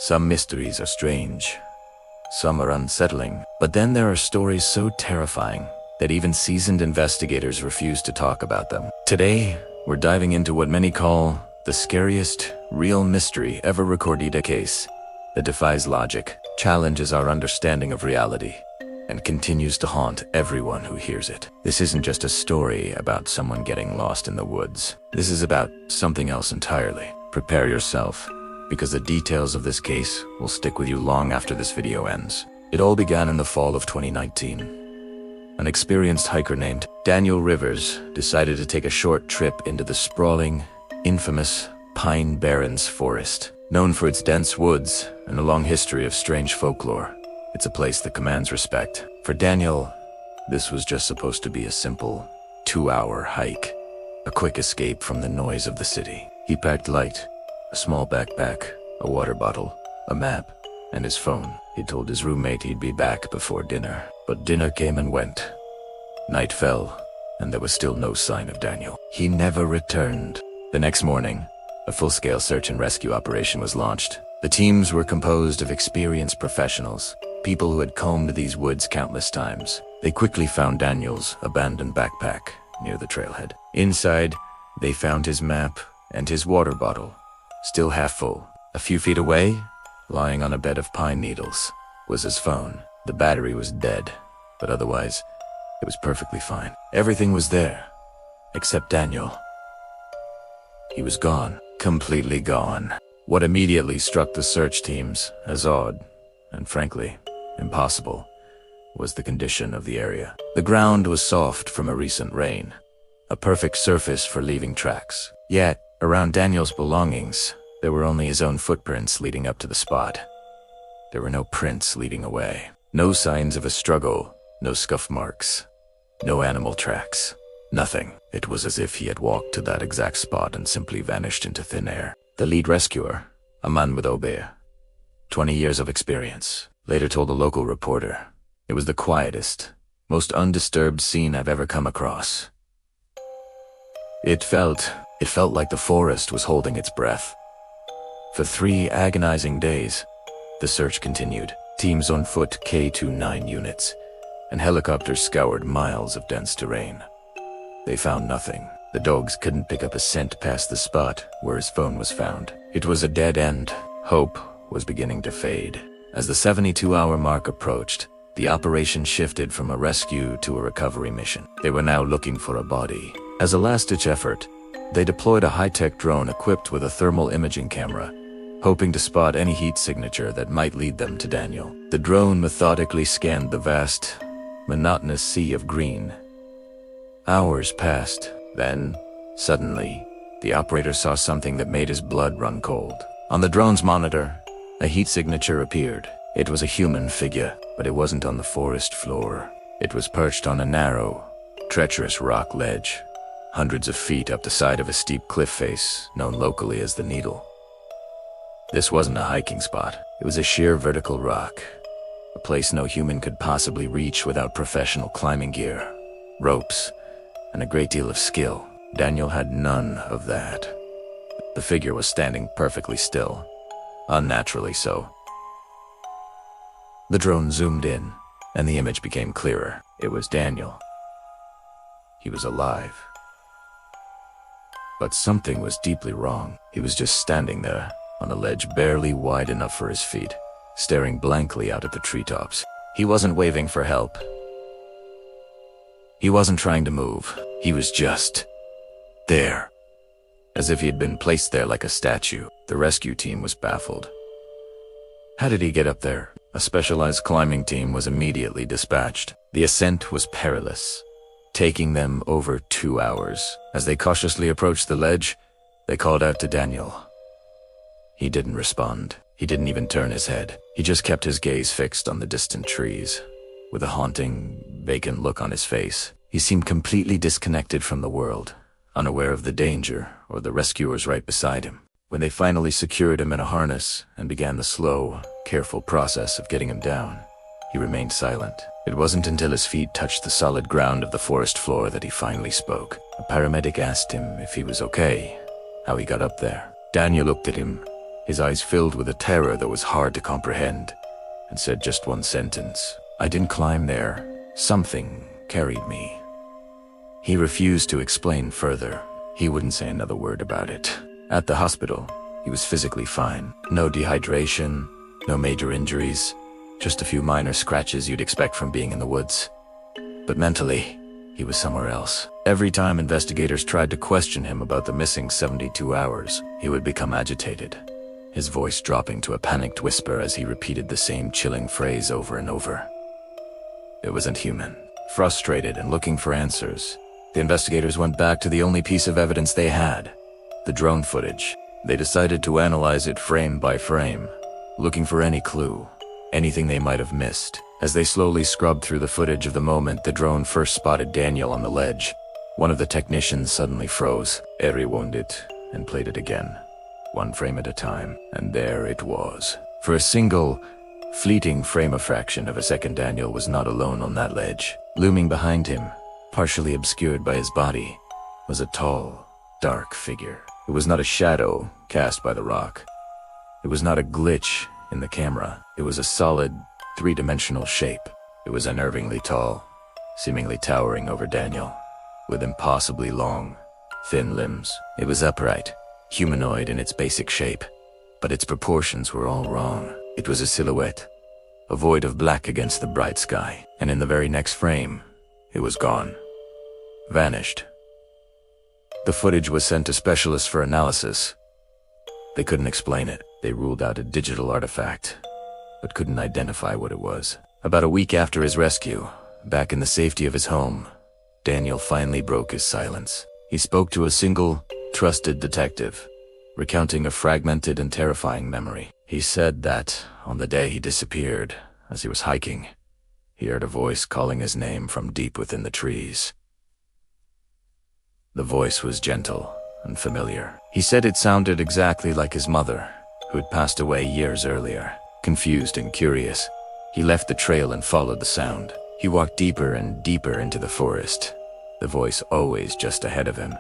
Some mysteries are strange, some are unsettling, but then there are stories so terrifying that even seasoned investigators refuse to talk about them. Today, we're diving into what many call the scariest real mystery ever recorded, a case that defies logic, challenges our understanding of reality, and continues to haunt everyone who hears it. This isn't just a story about someone getting lost in the woods. This is about something else entirely. Prepare yourself, because the details of this case will stick with you long after this video ends. It all began in the fall of 2019. An experienced hiker named Daniel Rivers decided to take a short trip into the sprawling, infamous Pine Barrens Forest. Known for its dense woods and a long history of strange folklore, it's a place that commands respect. For Daniel, this was just supposed to be a simple 2-hour hike, a quick escape from the noise of the city. He packed light, a small backpack, a water bottle, a map, and his phone. He told his roommate he'd be back before dinner, but dinner came and went. Night fell, and there was still no sign of Daniel. He never returned. The next morning, a full-scale search and rescue operation was launched. The teams were composed of experienced professionals, people who had combed these woods countless times. They quickly found Daniel's abandoned backpack near the trailhead. Inside, they found his map and his water bottle, still half full. A few feet away, lying on a bed of pine needles, was his phone. The battery was dead, but otherwise, it was perfectly fine. Everything was there, except Daniel. He was gone, completely gone. What immediately struck the search teams as odd, and frankly, impossible, was the condition of the area. The ground was soft from a recent rain, a perfect surface for leaving tracks. Yet, around Daniel's belongings, there were only his own footprints leading up to the spot. There were no prints leading away. No signs of a struggle, no scuff marks, no animal tracks. Nothing. It was as if he had walked to that exact spot and simply vanished into thin air. The lead rescuer, a man with over 20 years of experience, later told a local reporter, "It was the quietest, most undisturbed scene I've ever come across. It felt like the forest was holding its breath." For 3 agonizing days, the search continued. Teams on foot, K-29 units, and helicopters scoured miles of dense terrain. They found nothing. The dogs couldn't pick up a scent past the spot where his phone was found. It was a dead end. Hope was beginning to fade. As the 72-hour mark approached, the operation shifted from a rescue to a recovery mission. They were now looking for a body. As a last-ditch effort, they deployed a high-tech drone equipped with a thermal imaging camera, hoping to spot any heat signature that might lead them to Daniel. The drone methodically scanned the vast, monotonous sea of green. Hours passed. Then, suddenly, the operator saw something that made his blood run cold. On the drone's monitor, a heat signature appeared. It was a human figure, but it wasn't on the forest floor. It was perched on a narrow, treacherous rock ledge, hundreds of feet up the side of a steep cliff face known locally as the Needle. This wasn't a hiking spot. It was a sheer vertical rock, a place no human could possibly reach without professional climbing gear, ropes, and a great deal of skill. Daniel had none of that. The figure was standing perfectly still, unnaturally so. The drone zoomed in, and the image became clearer. It was Daniel. He was alive. But something was deeply wrong. He was just standing there, on a ledge barely wide enough for his feet, staring blankly out at the treetops. He wasn't waving for help. He wasn't trying to move. He was just there, as if he had been placed there like a statue. The rescue team was baffled. How did he get up there? A specialized climbing team was immediately dispatched. The ascent was perilous, taking them over 2 hours. As they cautiously approached the ledge, they called out to Daniel. He didn't respond. He didn't even turn his head. He just kept his gaze fixed on the distant trees. With a haunting, vacant look on his face, he seemed completely disconnected from the world, unaware of the danger or the rescuers right beside him. When they finally secured him in a harness and began the slow, careful process of getting him down, he remained silent. It wasn't until his feet touched the solid ground of the forest floor that he finally spoke. A paramedic asked him if he was okay, how he got up there. Daniel looked at him, his eyes filled with a terror that was hard to comprehend, and said just one sentence: "I didn't climb there. Something carried me." He refused to explain further. He wouldn't say another word about it. At the hospital, he was physically fine. No dehydration, no major injuries, just a few minor scratches you'd expect from being in the woods. But mentally, he was somewhere else. Every time investigators tried to question him about the missing 72 hours, he would become agitated, his voice dropping to a panicked whisper as he repeated the same chilling phrase over and over. It wasn't human. Frustrated and looking for answers, the investigators went back to the only piece of evidence they had: the drone footage. They decided to analyze it frame by frame, looking for any clue, anything they might have missed. As they slowly scrubbed through the footage of the moment the drone first spotted Daniel on the ledge, one of the technicians suddenly froze. They rewound it and played it again, one frame at a time, and there it was. For a single, fleeting frame of fraction of a second, Daniel was not alone on that ledge. Looming behind him, partially obscured by his body, was a tall, dark figure. It was not a shadow cast by the rock. It was not a glitch in the camera. It was a solid, three-dimensional shape. It was unnervingly tall, seemingly towering over Daniel, with impossibly long, thin limbs. It was upright, humanoid in its basic shape, but its proportions were all wrong. It was a silhouette, a void of black against the bright sky, and in the very next frame, it was gone. Vanished. The footage was sent to specialists for analysis. They couldn't explain it. They ruled out a digital artifact, but couldn't identify what it was. About a week after his rescue, back in the safety of his home, Daniel finally broke his silence. He spoke to a single, trusted detective, recounting a fragmented and terrifying memory. He said that, on the day he disappeared, as he was hiking, he heard a voice calling his name from deep within the trees. The voice was gentle and familiar. He said it sounded exactly like his mother, who had passed away years earlier. Confused and curious, he left the trail and followed the sound. He walked deeper and deeper into the forest, the voice always just ahead of him.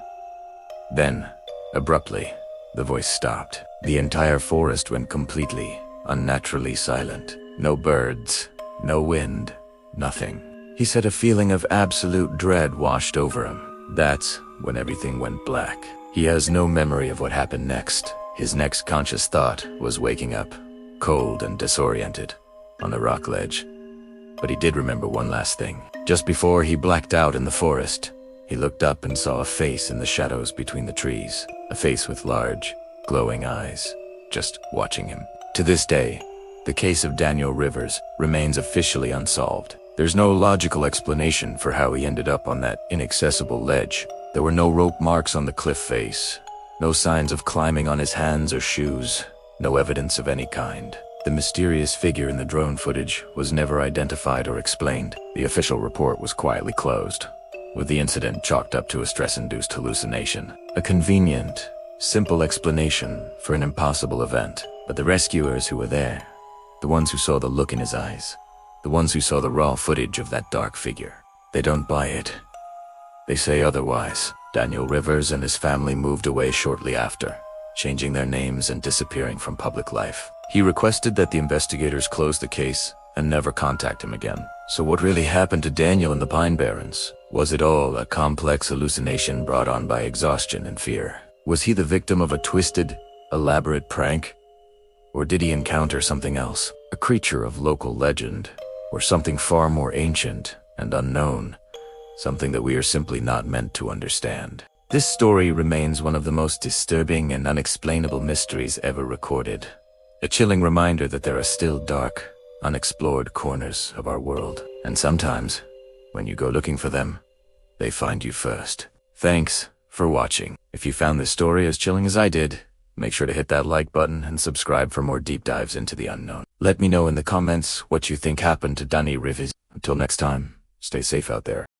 Then, abruptly, the voice stopped. The entire forest went completely, unnaturally silent. No birds, no wind, nothing. He said a feeling of absolute dread washed over him. That's when everything went black. He has no memory of what happened next. His next conscious thought was waking up, cold and disoriented, on a rock ledge. But he did remember one last thing. Just before he blacked out in the forest, he looked up and saw a face in the shadows between the trees. A face with large, glowing eyes, just watching him. To this day, the case of Daniel Rivers remains officially unsolved. There's no logical explanation for how he ended up on that inaccessible ledge. There were no rope marks on the cliff face, no signs of climbing on his hands or shoes, no evidence of any kind. The mysterious figure in the drone footage was never identified or explained. The official report was quietly closed, with the incident chalked up to a stress-induced hallucination. A convenient, simple explanation for an impossible event. But the rescuers who were there, the ones who saw the look in his eyes, the ones who saw the raw footage of that dark figure, they don't buy it. They say otherwise. Daniel Rivers and his family moved away shortly after, changing their names and disappearing from public life. He requested that the investigators close the case and never contact him again. So what really happened to Daniel in the Pine Barrens? Was it all a complex hallucination brought on by exhaustion and fear? Was he the victim of a twisted, elaborate prank? Or did he encounter something else? A creature of local legend? Or something far more ancient and unknown? Something that we are simply not meant to understand. This story remains one of the most disturbing and unexplainable mysteries ever recorded. A chilling reminder that there are still dark, unexplored corners of our world. And sometimes, when you go looking for them, they find you first. Thanks for watching. If you found this story as chilling as I did, make sure to hit that like button and subscribe for more deep dives into the unknown. Let me know in the comments what you think happened to Daniel Rivers. Until next time, stay safe out there.